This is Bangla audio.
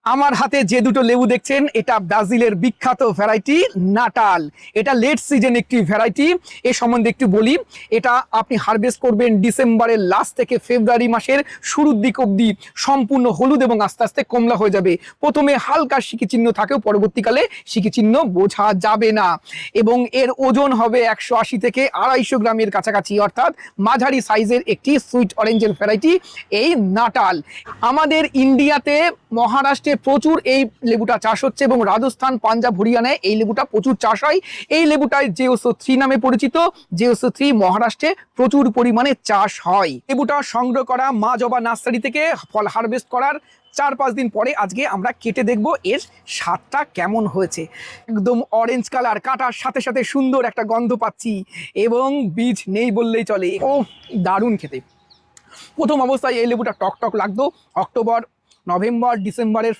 আমার হাতে যে দুটো লেবু দেখছেন এটা ব্রাজিলের বিখ্যাত ভ্যারাইটি নাটাল। এটা লেট সিজন একটি ভ্যারাইটি। এ সম্বন্ধে একটু বলি, এটা আপনি হারভেস্ট করবেন ডিসেম্বরের লাস্ট থেকে ফেব্রুয়ারি মাসের শুরুর দিক অবধি। সম্পূর্ণ হলুদ এবং আস্তে আস্তে কমলা হয়ে যাবে। প্রথমে হালকা সিকি চিহ্ন থাকেও পরবর্তীকালে সিকি চিহ্ন বোঝা যাবে না। এবং এর ওজন হবে 180 থেকে 250 গ্রামের কাছাকাছি, অর্থাৎ মাঝারি সাইজের একটি সুইট অরেঞ্জের ভ্যারাইটি এই নাটাল। আমাদের ইন্ডিয়াতে মহারাষ্ট্রে প্রচুর এই লেবুটা চাষ হচ্ছে এবং রাজস্থান, পাঞ্জাব, হরিয়ানায় এই লেবুটা প্রচুর চাষ হয়। এই লেবুটায় JSO3 নামে পরিচিত। JSO3 মহারাষ্ট্রে প্রচুর পরিমাণে চাষ হয়। লেবুটা সংগ্রহ করা মা জবা নার্সারি থেকে ফল হারভেস্ট করার 4-5 দিন পরে আজকে আমরা কেটে দেখব এর স্বাদটা কেমন হয়েছে। একদম অরেঞ্জ কালার, কাটার সাথে সাথে সুন্দর একটা গন্ধ পাচ্ছি এবং বীজ নেই বললেই চলে। ও দারুণ খেতে। প্রথম অবস্থায় এই লেবুটা টক টক লাগতো। অক্টোবর, নভেম্বর, ডিসেম্বরের